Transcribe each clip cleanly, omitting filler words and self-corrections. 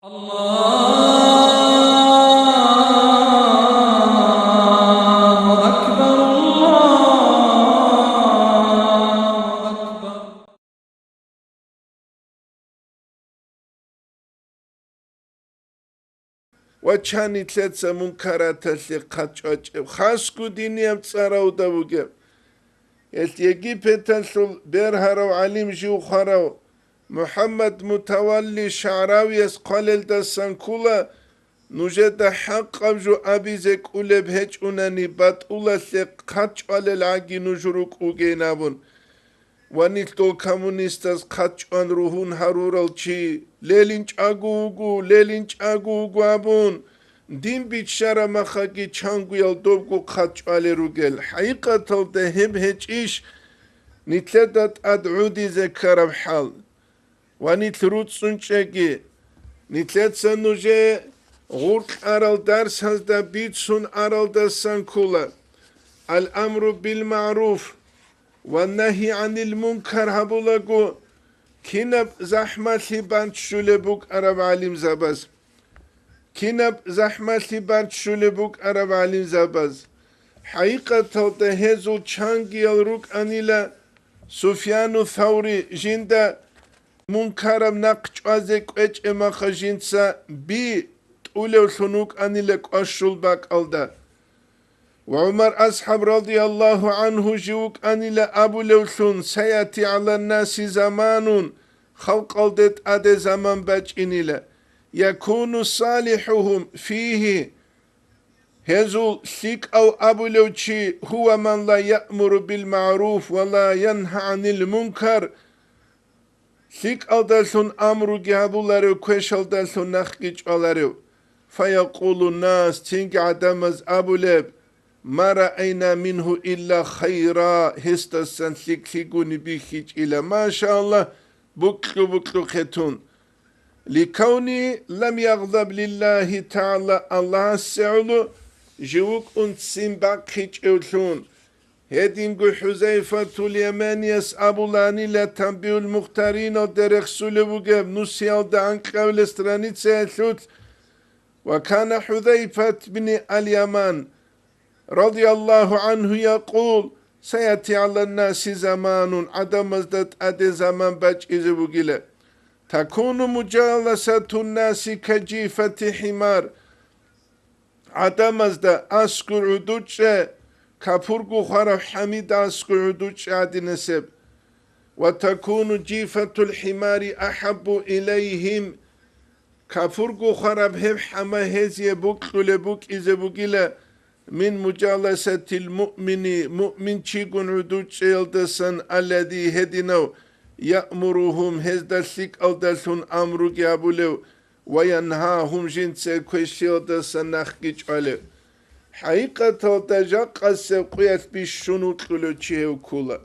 الله أكبر الله أكبر. وچانی تلتس منکرات لقات چوچ خاصكو دينيام تصاراو داوغ يلتيجي بتنسل بيرهرو عليم جو خراو محمد متولي شعراوي قلل دسان كولا نوجد حق جو أبيزك أولب هج أناني بات أولا لقات على العاقي نجروك أوغينابون وانيتو كومونيستاس قاتشوان روحون هارورالچي ليلينچ اگوغو ابون دين بيتشارا مخاكي چانگو يل دوبگو قاتشوالي روگل حقيقة ده هم هچيش نتلدت ادعودي ذكر بحال وانيتلروت سنچگي نتلد سنوجه غورق ارال درس هزدا بيتسون ارال دسان كولا الامر بالمعروف والنهي عن المنكر هبولغو كنب زحمة بانت شولبوك عرب عليم زباز كنب زحمة بانت شولبوك عرب عليم زباز حقيقة تهزو چانگي الروك انيلا سفيان الثوري جندا منكرم نقش ازك اچ اما خجنسا بي تولو ثنوك انيلا قشل باك الدا وعمر أصحاب رضي الله عنه جوك أني لا أبو لوثون سيأتي على الناس زمان خلق الدت أدي زمان باج إنيلا يكون صالحهم فيه هزول سيك أو أبو لوثي هو من لا يأمر بالمعروف ولا ينهى عن المنكر سيك ألدلسون أمرو جهبولارو كوش ألدلسون نخجج ألارو فيقول الناس تنك عدمز أبو لب ما رأينا منه إلا خيرا هستسن سيكسيقوني بيخيج إلى ما شاء الله بكلو ختون لكوني لم يغضب لله تعالى الله السعلو جوك انتسين باقيج اوتون هدينغو حزيفة اليمانيس أبو لاني لا تنبيه المختارين ودرخ سلوغب نسيال دعنك قول استرانيت سيثوت وكان حذيفة بن اليمان رضي الله عنه يقول سيأتي على الناس زمان عدم ازدت أدي زمان باج إزبوغيلة تكون مجالسة الناس كجيفة حمار عدم ازدت أسكر عدوچة كفرقو خرف حميد أسكر عدوچة عدي نسب وتكون جيفة الحمار أحب إليهم كفرقو خرف هم حما هزي بوك لبوك إزبوغيلة من مجالسة المؤمن مؤمن چيگون عدود شيلدسن الذي هدنو يأمرهم هزدسك ألدسن أمرو جابولو وينهاهم جنسي كوشيلدسن نخجج علو حقيقة تجاق السبقيت بشنو تلو چيهو كولا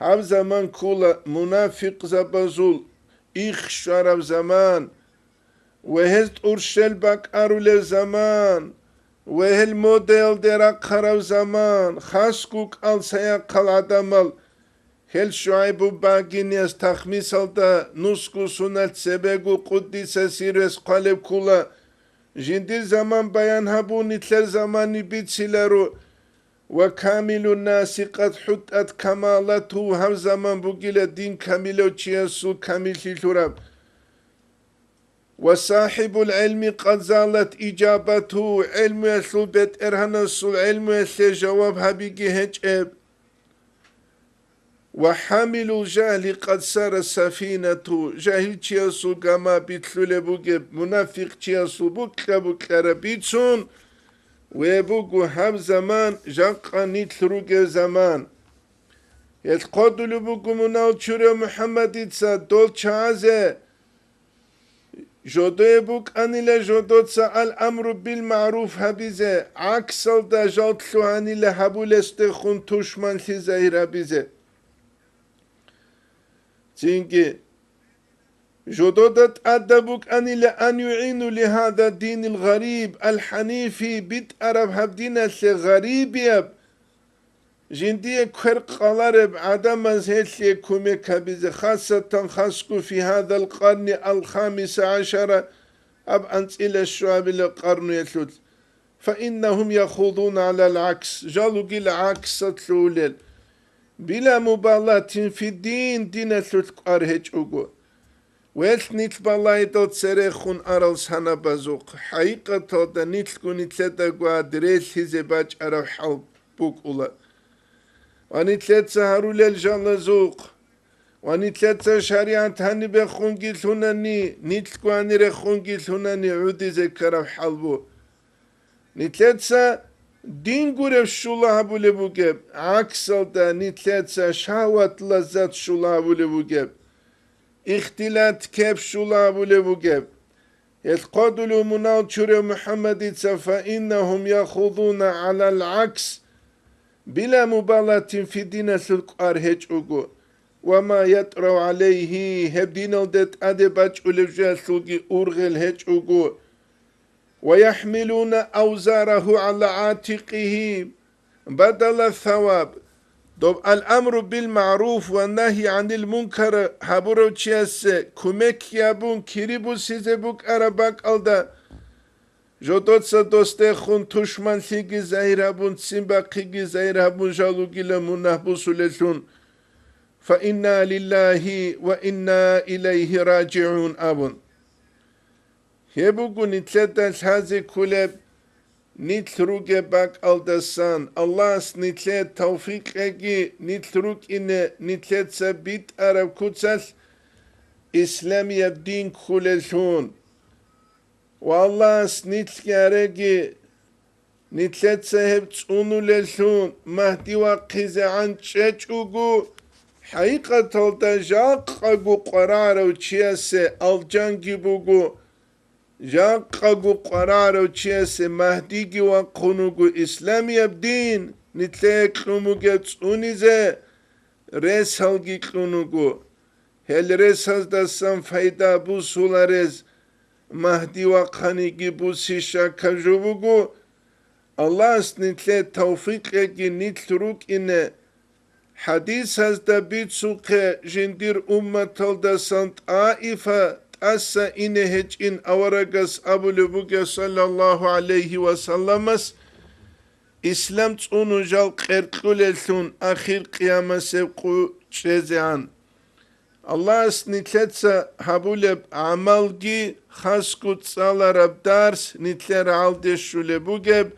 هم زمان كولا منافق زبازول إخ شرف زمان وهزد أرشل باك أرول زمان وهل موديل درق خراب زمان خاسكوك al سيقل عدمال هل شعيب باقينيس تخميس دا نسكو سنة سبقو قدس سيرس قلب كولا جندير زمان بيان هبو نتلر زماني بيتسلرو وكامل الناس قد حطت كمالته هم زمان بقيل الدين كاملو تشيسو كامل تلتراب وصاحب العلم قد زالت إجابته علم يسل بيت إرهنس العلم يسل جواب هبيجي هجب وحامل الجهل قد سار السفينة جاهل تياسو قما بيتلول بوغب منافق تياسو بكلا ربيتسون ويبوغو هم زمان جاقا نتلروغ زمان يتقودلو بوغو مناو تشوري محمد إتسا دول چازه جودو بوك أنيلا جودو تسا الأمر بالمعروف هبيزه عكسل دا جوتلو أنيلا هبول استخون توشمان لزهير هبيزه تينكي جودو دات أدبوك أنيلا أن يعينوا لهذا الدين الغريب الحنيفي بيت أرب هبدينا غريب يب جندية كرق قلارب عدم هيتلي كوميك هبيزه خاصة خاصكو في هذا القرن الخامس عشر أب أنت إلى الشعب القرن يثلث فإنهم يخوضون على العكس جالوا قيل عكس تلولل بلا مبالاة في الدين دين ثلث قرهج أقو ويث نيت بالاي دوت سريخون أرل سانا بازوق حقيقة تودا نيتلكو نيتلتا قوادريث هزباج أرو حلب بوك أولا ونيتلت سهرو للجال زوق ونيتلت شريعة هني بخونجي ثناني نيتلكو هني رخونجي ثناني عودي زكرا حلبو نيتلت دين قرب شولا بولي بوكب عكسل دا نيتلت شهوة لذات شولا بولي بوكب اختلاط كيف شولا بولي بوكب يتقادلوا مناطر محمد فإنهم يخوضون على العكس بلا مبالاة في دين القار هج أقو وما يطرو عليه هبدين الدت أدباج أولفجا سلقي أرغل هج أقو ويحملون أوزاره على عاتقه بدل الثواب دوب الأمر بالمعروف والنهي عن المنكر هبرو تشيس كوميك يابون كيريبو سيزبوك أرباك ألدا جودوتسا دوسته خون تشمن سيجي زايرابون سيمباقيجي زايرابون جالوغي لمنهبو سلسون فإنا لله وإنا إليه راجعون أبون يبوغو نتلتاس هذه كلاب نتلروك باك ألدسان الله نتلت توفيق اجي نتلروك إن نتلت سبيت أرب كتساس إسلام يبدين كلسون والله نتلك أرجي نتلت سهب تونو لسون مهدي وقيزة عن تشجوغو حقيقة تلتجاق أقو قرار وشياسة الجانجي بوغو جاقو قرارو تشيس مهديجي وقنوغو إسلامي يبدين نتلاك قنوغو تونيزة ريس هلغي قنوغو هل ريس هزدسان فايدا بو سولاريز مهدي وقنيجي بو سيشا كجوبوغو الله نتلا توفيق يجي نتلروك إن حديث هزدا بيت سوق جندير أمة تلدسان طائفة أسا إنهج إن أورغس أبو لبوغي صلى الله عليه وسلم إسلام تونو جال قرقلسون آخر قيامة سبقو چزيان الله نتلتسا هبولب عملگي خاسكو تسالرب درس نتلر عالدشو لبوغب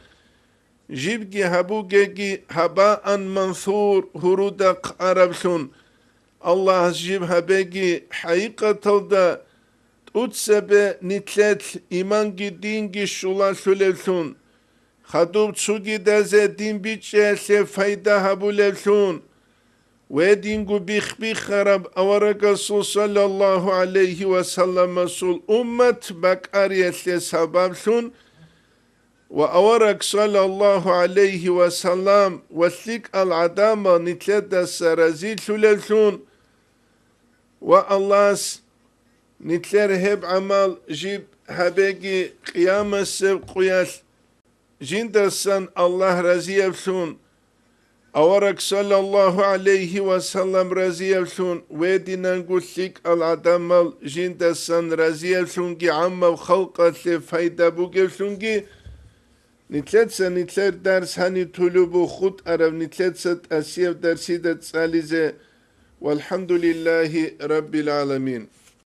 جيبگي هبوغي هباء منثور هرودق عربسون الله جيب هبگي حقيقة تلدا أتسبة نتلت إيمانجي دينجي شولا سلسون خدوب تسوغي دازة دين بيتشاسة فايدة هبولسون ودينجو بيخ خرب أورق صلى الله عليه وسلم سول أمة بكارية سبابسون وأورق صلى الله عليه وسلم وثيق العدامة نتلت السرازيل سلسون والله نتلر هب عمل جيب هباقي قيام السب قياس جندسان الله رزي يفسون أورك صلى الله عليه وسلم رزي يفسون ودينا نقول لك العدمال جندسان رزي يفسون جي عم وخلقة فايدة بوك يفسون جي نتلر درس هاني طلبو خود عرب نتلر أسيب درسي دت ساليزة والحمد لله رب العالمين